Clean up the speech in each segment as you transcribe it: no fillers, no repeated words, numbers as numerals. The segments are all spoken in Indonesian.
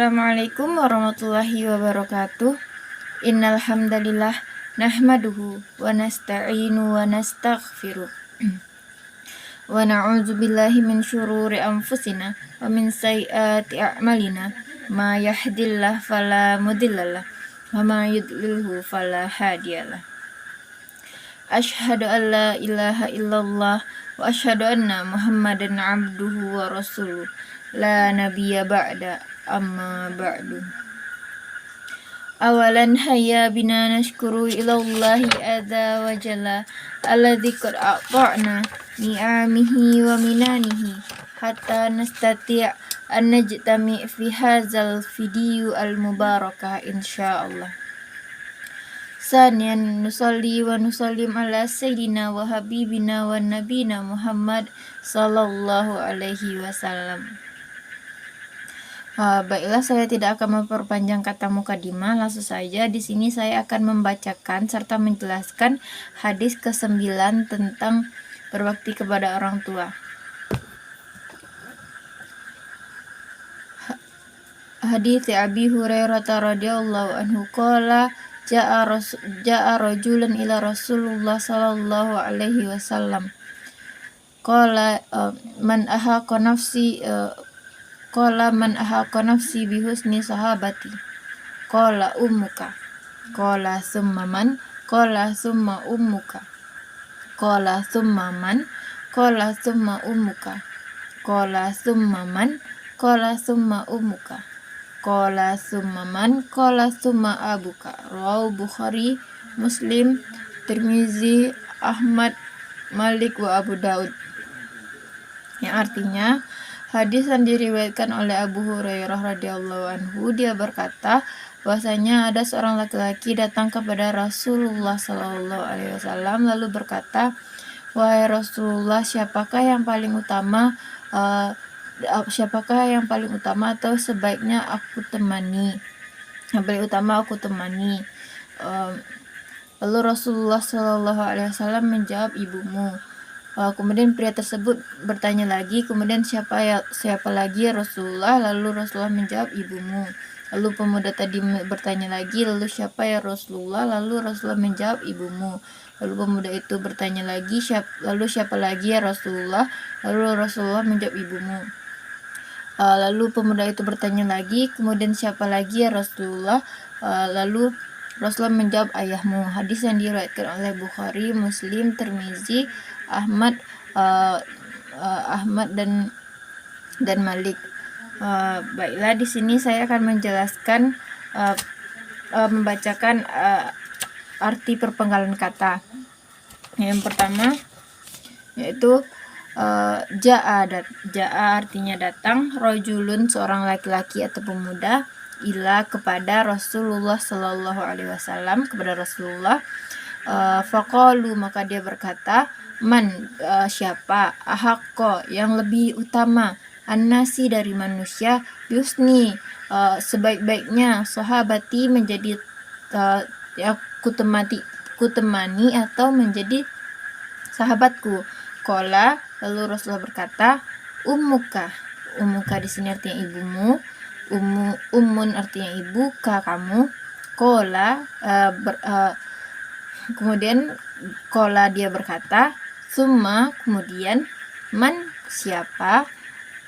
Assalamualaikum warahmatullahi wabarakatuh. Innal hamdalillah nahmaduhu wa nasta'inu wa nastaghfiruh. Wa na'udzu billahi min syururi anfusina wa min sayyiati a'malina. Ma yahdihillahu fala mudhillalah wa ma yudlilhu fala hadiyalah. Asyhadu an la ilaha illallah wa asyhadu anna Muhammadan abduhu wa rasuluh. La nabiyya ba'da amma ba'du. Awalan hayya bina nashkuru ilallahi azza wa jalla alladzi qad a'ta'na ni'amihi wa minanihi hatta nastati' an najtami' fi hadzal video al-mubarakah insyaallah. Sanian nusalli wa nusallim ala sayyidina wa habibina wa nabina Muhammad sallallahu alaihi wasallam. Baiklah, saya tidak akan memperpanjang kata mukadimah. Langsung saja di sini saya akan membacakan serta menjelaskan hadis ke-9 tentang berbakti kepada orang tua. Hadits Abi Hurairah radhiyallahu anhu qala ja'a rajulun ila Rasulullah sallallahu alaihi wasallam qala man ahaqa nafsi bi husni sahabati. Qala ummuka. Qala summa man. Qala summa ummuka. Qala summa man. Qala summa ummuka. Qala summa man. Qala summa ummuka. Qala summa man. Qala summa abuka. Rawahu Bukhari, Muslim, Tirmizi, Ahmad, Malik wa Abu Daud. Yang artinya, hadis yang diriwayatkan oleh Abu Hurairah radhiyallahu anhu, dia berkata bahwasanya ada seorang laki-laki datang kepada Rasulullah sallallahu alaihi wasallam lalu berkata, "Wahai Rasulullah, siapakah yang paling utama atau sebaiknya aku temani? Yang paling utama aku temani." Lalu Rasulullah sallallahu alaihi wasallam menjawab, "Ibumu." Kemudian pria tersebut bertanya lagi, kemudian siapa lagi ya Rasulullah? Lalu Rasulullah menjawab, "Ibumu." Lalu pemuda tadi bertanya lagi, lalu siapa ya Rasulullah? Lalu Rasulullah menjawab, "Ibumu." Lalu pemuda itu bertanya lagi, lalu siapa lagi ya Rasulullah? Lalu Rasulullah menjawab, "Ibumu." Lalu pemuda itu bertanya lagi, kemudian siapa lagi ya Rasulullah? Lalu Rasulullah menjawab, "Ayahmu." Hadis yang diriwayatkan oleh Bukhari, Muslim, Tirmizi, Ahmad dan Malik. Baiklah, di sini saya akan menjelaskan membacakan arti perpenggalan kata. Yang pertama yaitu ja'a artinya datang, rajulun seorang laki-laki atau pemuda, ila kepada Rasulullah sallallahu alaihi wasallam, kepada Rasulullah. Faqalu maka dia berkata, man siapa, ahaqqa yang lebih utama, annasi dari manusia, yusni sebaik-baiknya, sahabati menjadi kutemani atau menjadi sahabatku. Qala lalu Rasulullah berkata, ummuka di sini artinya ibumu, ummun artinya ibu, kamu. Qala kemudian qala dia berkata, summa kemudian, man siapa,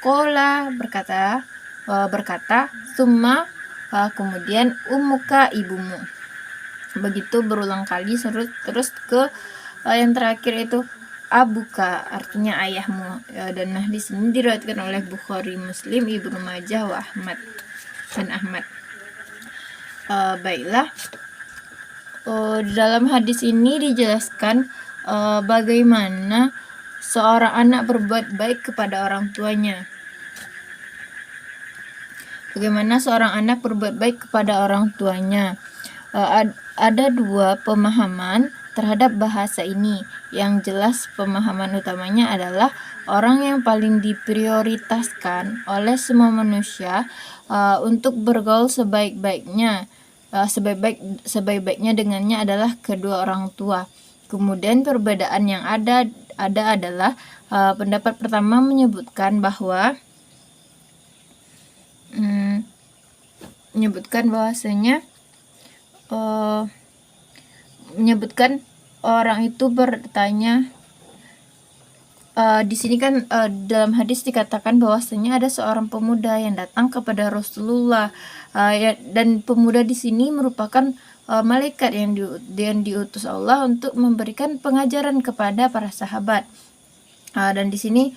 qala berkata summa kemudian ummuka ibumu. Begitu berulang kali terus ke yang terakhir itu abuka artinya ayahmu. Dan di sini diriwayatkan oleh Bukhari, Muslim, Ibnu Majah, wa Ahmad. Baiklah, dalam hadis ini dijelaskan bagaimana seorang anak berbuat baik kepada orang tuanya. Bagaimana seorang anak berbuat baik kepada orang tuanya. Ada dua pemahaman terhadap bahasa ini. Yang jelas pemahaman utamanya adalah orang yang paling diprioritaskan oleh semua manusia untuk bergaul sebaik-baiknya dengannya adalah kedua orang tua. Kemudian perbedaan yang ada adalah pendapat pertama menyebutkan bahwa menyebutkan bahwasanya menyebutkan orang itu bertanya. Di sini kan dalam hadis dikatakan bahwasanya ada seorang pemuda yang datang kepada Rasulullah, dan pemuda di sini merupakan malaikat yang diutus Allah untuk memberikan pengajaran kepada para sahabat. Dan di sini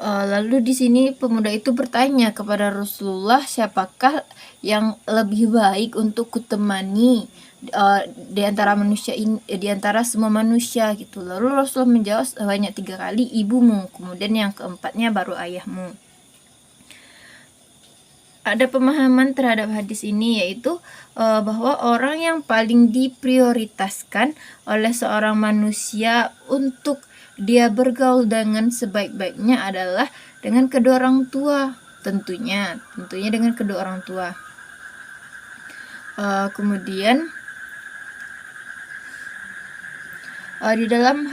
lalu di sini pemuda itu bertanya kepada Rasulullah, siapakah yang lebih baik untuk kutemani di antara manusia ini, di antara semua manusia gitu. Lalu Rasulullah menjawab sebanyak 3 kali, ibumu, kemudian yang keempatnya baru ayahmu. Ada pemahaman terhadap hadis ini, yaitu bahwa orang yang paling diprioritaskan oleh seorang manusia untuk dia bergaul dengan sebaik-baiknya adalah dengan kedua orang tua, tentunya dengan kedua orang tua. Kemudian di dalam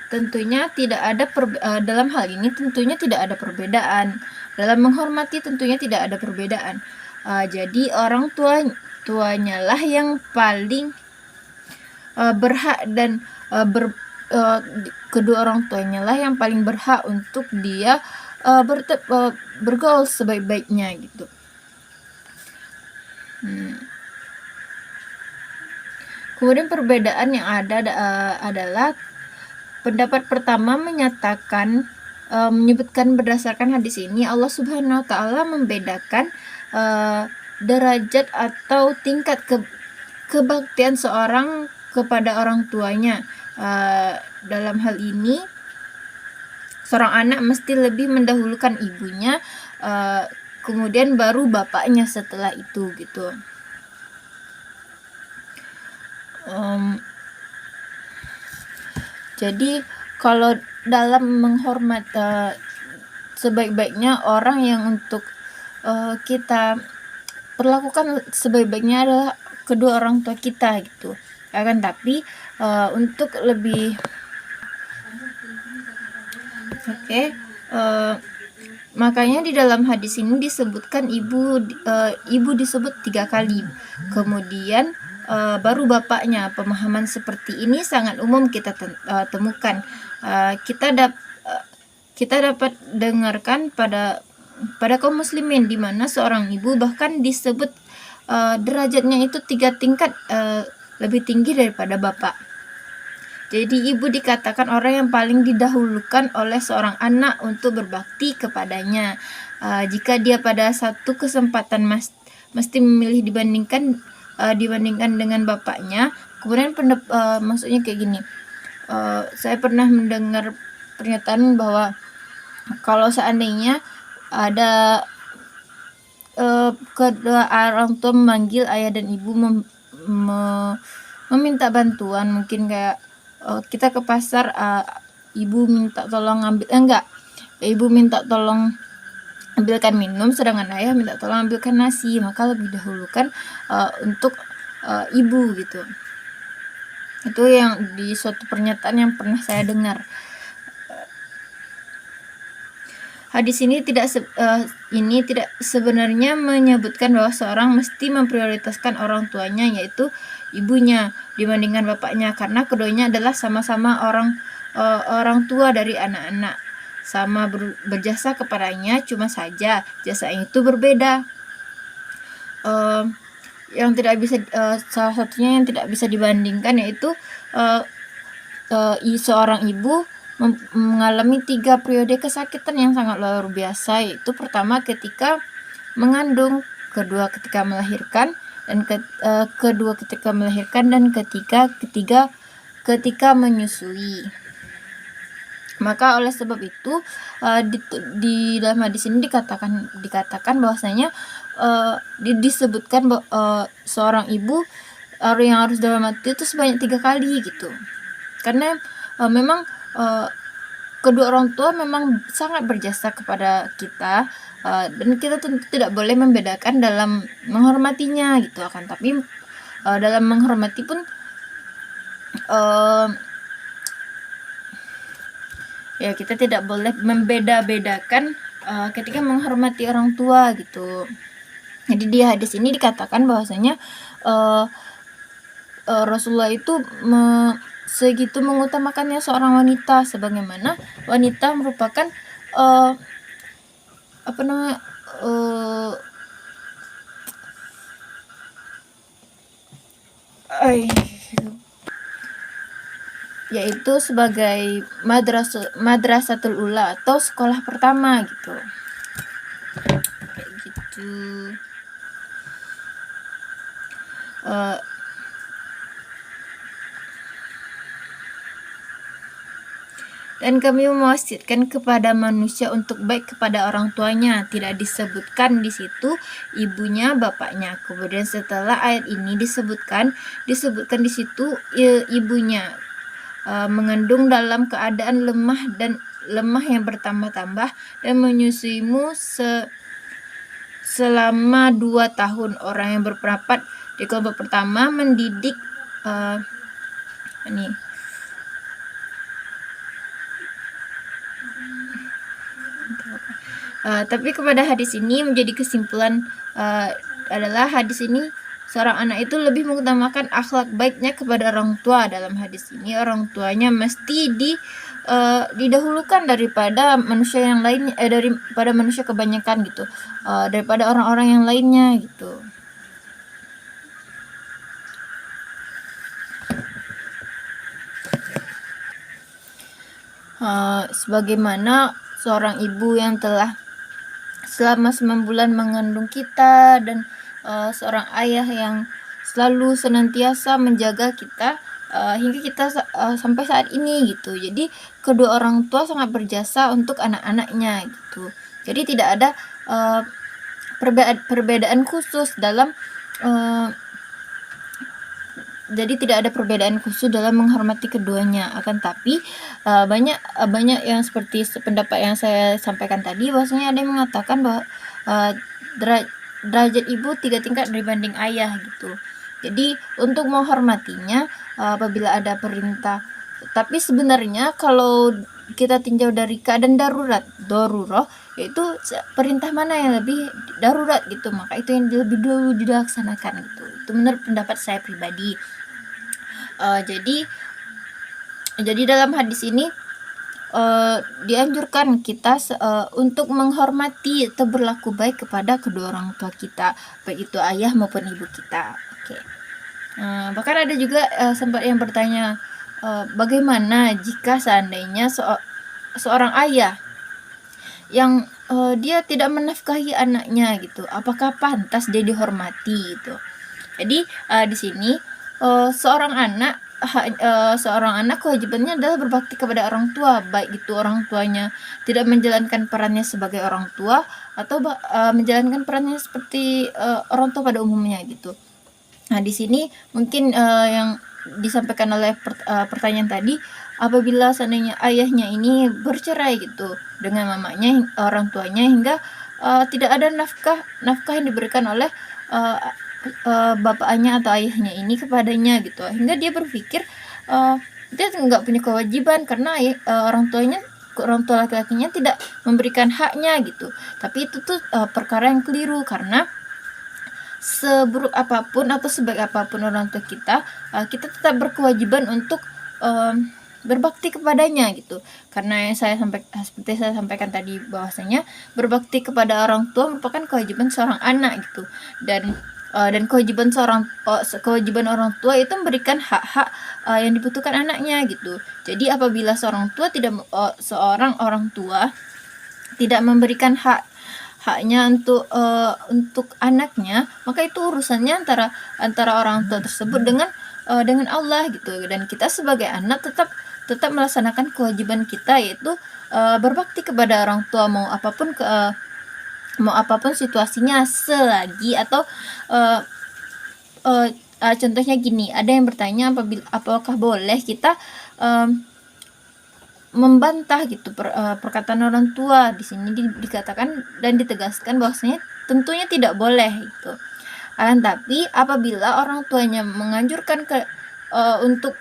tentunya tidak ada dalam hal ini tentunya tidak ada perbedaan. Dalam menghormati tentunya tidak ada perbedaan. Jadi orang tuanya lah yang paling berhak, dan kedua orang tuanya lah yang paling berhak untuk dia bergaul sebaik-baiknya gitu. Kemudian perbedaan yang ada adalah pendapat pertama menyatakan menyebutkan berdasarkan hadis ini Allah Subhanahu wa taala membedakan derajat atau tingkat kebaktian seorang kepada orang tuanya. Dalam hal ini seorang anak mesti lebih mendahulukan ibunya, kemudian baru bapaknya setelah itu gitu. Jadi kalau dalam menghormati sebaik-baiknya orang yang untuk kita perlakukan sebaik-baiknya adalah kedua orang tua kita gitu. Akan tapi untuk lebih makanya di dalam hadis ini disebutkan ibu disebut 3 kali, kemudian baru bapaknya. Pemahaman seperti ini sangat umum kita temukan. Kita dapat dengarkan pada kaum muslimin, di mana seorang ibu bahkan disebut derajatnya itu 3 tingkat lebih tinggi daripada bapak. Jadi ibu dikatakan orang yang paling didahulukan oleh seorang anak untuk berbakti kepadanya. Jika dia pada satu kesempatan mesti memilih dibandingkan dengan bapaknya, kemudian maksudnya kayak gini. Saya pernah mendengar pernyataan bahwa kalau seandainya ada kedua orang tua memanggil ayah dan ibu meminta bantuan, mungkin kayak kita ke pasar, ibu minta tolong ibu minta tolong ambilkan minum, sedangkan ayah minta tolong ambilkan nasi, maka lebih dahulukan untuk ibu gitu. Itu yang di suatu pernyataan yang pernah saya dengar. Hadis ini tidak sebenarnya menyebutkan bahwa seorang mesti memprioritaskan orang tuanya, yaitu ibunya, dibandingkan bapaknya, karena keduanya adalah sama-sama orang tua dari anak-anak, sama berjasa kepadanya, cuma saja jasanya itu berbeda. Yang tidak bisa salah satunya yang tidak bisa dibandingkan yaitu seorang ibu mengalami 3 periode kesakitan yang sangat luar biasa, yaitu pertama ketika mengandung, kedua ketika melahirkan, dan kedua ketika melahirkan, dan ketiga ketika menyusui. Maka oleh sebab itu di dalam hadis ini dikatakan bahwasanya disebutkan seorang ibu yang harus dihormati itu sebanyak 3 kali gitu, karena memang kedua orang tua memang sangat berjasa kepada kita, dan kita tentu tidak boleh membedakan dalam menghormatinya gitu. Akan tapi dalam menghormati pun ya kita tidak boleh membeda-bedakan ketika menghormati orang tua gitu. Jadi di hadis ini dikatakan bahwasanya Rasulullah itu segitu mengutamakannya seorang wanita, sebagaimana wanita merupakan apa namanya yaitu sebagai madrasatul ula atau sekolah pertama gitu. Kayak gitu. Dan kami mewasiatkan kepada manusia untuk baik kepada orang tuanya. Tidak disebutkan di situ ibunya, bapaknya. Kemudian setelah ayat ini disebutkan di situ ibunya mengandung dalam keadaan lemah yang bertambah-tambah dan menyusuimu selama 2 tahun. Orang yang berpendapat di kelompok pertama mendidik tapi kepada hadis ini menjadi kesimpulan adalah hadis ini seorang anak itu lebih mengutamakan akhlak baiknya kepada orang tua. Dalam hadis ini orang tuanya mesti didahulukan daripada manusia yang lain, daripada manusia kebanyakan gitu, daripada orang-orang yang lainnya gitu. Sebagaimana seorang ibu yang telah selama 9 bulan mengandung kita, dan seorang ayah yang selalu senantiasa menjaga kita hingga kita sampai saat ini gitu. Jadi kedua orang tua sangat berjasa untuk anak-anaknya gitu. Jadi tidak ada perbedaan khusus dalam menghormati keduanya. Akan tapi banyak yang seperti pendapat yang saya sampaikan tadi, bahwasanya ada yang mengatakan bahwa derajat ibu 3 tingkat dibanding ayah gitu. Jadi untuk menghormatinya apabila ada perintah, tapi sebenarnya kalau kita tinjau dari keadaan darurat, yaitu perintah mana yang lebih darurat gitu, maka itu yang lebih dulu dilaksanakan gitu. Itu menurut pendapat saya pribadi. Jadi dalam hadis ini dianjurkan kita untuk menghormati atau berlaku baik kepada kedua orang tua kita, baik itu ayah maupun ibu kita. Oke. Bahkan ada juga sempat yang bertanya, bagaimana jika seandainya seorang ayah yang dia tidak menafkahi anaknya gitu, apakah pantas dia dihormati gitu. Jadi di sini seorang anak kewajibannya adalah berbakti kepada orang tua, baik itu orang tuanya tidak menjalankan perannya sebagai orang tua atau menjalankan perannya seperti orang tua pada umumnya gitu. Nah, di sini mungkin yang disampaikan oleh pertanyaan tadi, apabila seandainya ayahnya ini bercerai gitu dengan mamanya, orang tuanya, hingga tidak ada nafkah yang diberikan oleh bapaknya atau ayahnya ini kepadanya gitu, hingga dia berpikir dia nggak punya kewajiban karena orang tua laki-lakinya tidak memberikan haknya gitu. Tapi itu tuh perkara yang keliru, karena seburuk apapun atau sebaik apapun orang tua kita, kita tetap berkewajiban untuk berbakti kepadanya gitu. Karena seperti saya sampaikan tadi, bahwasanya berbakti kepada orang tua merupakan kewajiban seorang anak gitu. Dan kewajiban orang tua itu memberikan hak-hak yang dibutuhkan anaknya gitu. Jadi apabila seorang orang tua tidak memberikan haknya untuk anaknya, maka itu urusannya antara orang tua tersebut dengan Allah gitu. Dan kita sebagai anak tetap melaksanakan kewajiban kita, yaitu berbakti kepada orang tua, mau apapun situasinya, selagi atau contohnya gini, ada yang bertanya apakah boleh kita membantah gitu perkataan orang tua. Di sini dikatakan dan ditegaskan bahwasanya tentunya tidak boleh gitu. Tapi apabila orang tuanya menganjurkan untuk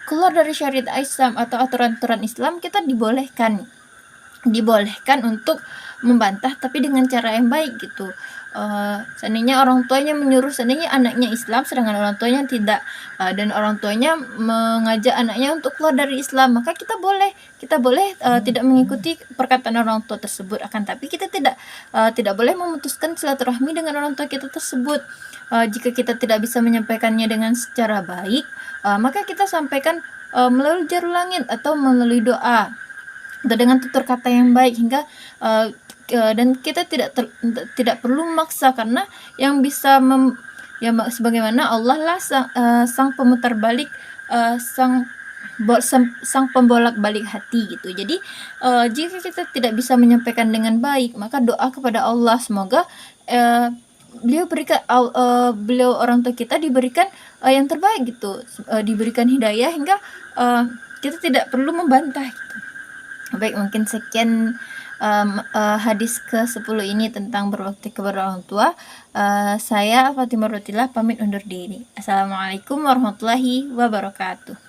keluar dari syariat Islam atau aturan-aturan Islam, kita dibolehkan untuk membantah tapi dengan cara yang baik gitu. Seandainya orang tuanya menyuruh, seandainya anaknya Islam sedangkan orang tuanya tidak, dan orang tuanya mengajak anaknya untuk keluar dari Islam, maka kita boleh tidak mengikuti perkataan orang tua tersebut. Akan tapi kita tidak boleh memutuskan silaturahmi dengan orang tua kita tersebut. Jika kita tidak bisa menyampaikannya dengan secara baik, maka kita sampaikan melalui jarul langit atau melalui doa atau dengan tutur kata yang baik, hingga dan kita tidak perlu memaksa, karena yang bisa sebagaimana Allah lah sang pemutar balik, sang pembolak-balik hati gitu. Jadi jika kita tidak bisa menyampaikan dengan baik, maka doa kepada Allah semoga beliau orang tua kita diberikan yang terbaik gitu, diberikan hidayah hingga kita tidak perlu membantah gitu. Baik, mungkin sekian hadis ke-10 ini tentang berbakti kepada orang tua. Saya Fatimah Rotilah pamit undur diri. Assalamualaikum warahmatullahi wabarakatuh.